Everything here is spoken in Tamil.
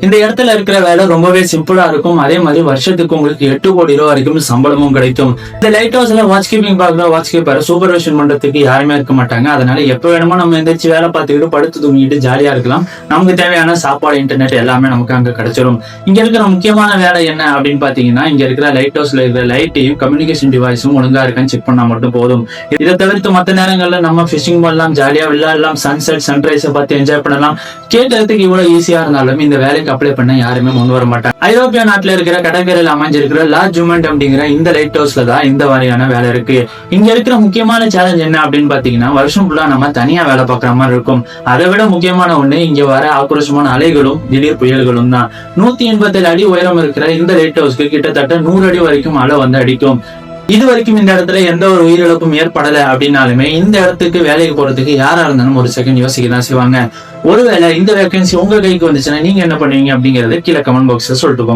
இந்த இடத்துல இருக்கிற வேலை ரொம்பவே சிம்பிளா இருக்கும். அதே மாதிரி வருஷத்துக்கு உங்களுக்கு 8 கோடி ரூபாய் வரைக்கும் சம்பளமும் கிடைக்கும். இந்த லைட் ஹவுஸ்ல வாட்ச் கீப்பிங் பாக்குற வாட்ச் கீப்பர் சூப்பர்வைசன் பண்றதுக்கு யாருமே இருக்க மாட்டாங்க. அதனால எப்ப வேணுமோ நம்ம எந்திரிச்சு வேலை பார்த்துக்கிட்டு படுத்து தூங்கிட்டு ஜாலியா இருக்கலாம். நமக்கு தேவையான சாப்பாடு, இன்டர்நெட் எல்லாமே நமக்கு அங்க கிடைச்சிடும். இங்க இருக்கிற முக்கியமான வேலை என்ன அப்படின்னு பாத்தீங்கன்னா, இங்க இருக்கிற லைட் ஹவுஸ்ல இருக்கிற லைட்டையும் கம்யூனிகேஷன் டிவைஸும் ஒழுங்கா இருக்கான்னு செக் பண்ணா மட்டும் போதும். இதை தவிர்த்து மத்த நேரங்கள்ல நம்ம ஃபிஷிங் பண்ணலாம், ஜாலியா விளையாடலாம், சன்செட் சன்ரைஸை பார்த்து என்ஜாய் பண்ணலாம். கேட்கறதுக்கு இவ்வளவு ஈஸியா இருந்தாலும் இந்த வேலைக்கு அப்ளை பண்ண யாருமே முன் வர மாட்டாங்க. ஐரோப்பிய நாட்டுல இருக்கிற கடற்கரையில் அமைஞ்சிருக்கிற லா ஜுமெண்ட் அப்படிங்கிற இந்த லைட் ஹவுஸ்ல தான் இந்த மாதிரியான வேலை இருக்கு. இங்க இருக்கிற முக்கியமான சேலஞ்ச் என்ன அப்படின்னு பாத்தீங்கன்னா, வருஷம் ஃபுல்லா நம்ம தனியா வேலை பார்க்குற மாதிரி இருக்கும். அதை விட முக்கியமான ஒண்ணு, இங்க வர ஆக்ரோஷமான அலைகளும் திடீர் புயல்களும் தான். 187 அடி உயரம் இருக்கிற இந்த லைட் ஹவுஸ்க்கு கிட்டத்தட்ட 100 அடி வரைக்கும் அலை வந்து அடிக்கும். இது வரைக்கும் இந்த இடத்துல எந்த ஒரு உயிரிழப்பும் ஏற்படல அப்படின்னாலுமே இந்த இடத்துக்கு வேலைக்கு போறதுக்கு யாரா இருந்தாலும் ஒரு செகண்ட் யோசிக்க தான் செய்வாங்க. ஒருவேளை இந்த வேகன்சி உங்க கைக்கு வந்துச்சுன்னா நீங்க என்ன பண்ணுவீங்க அப்படிங்கறத கீழே கமெண்ட் பாக்ஸ்ல சொல்லிட்டு போங்க.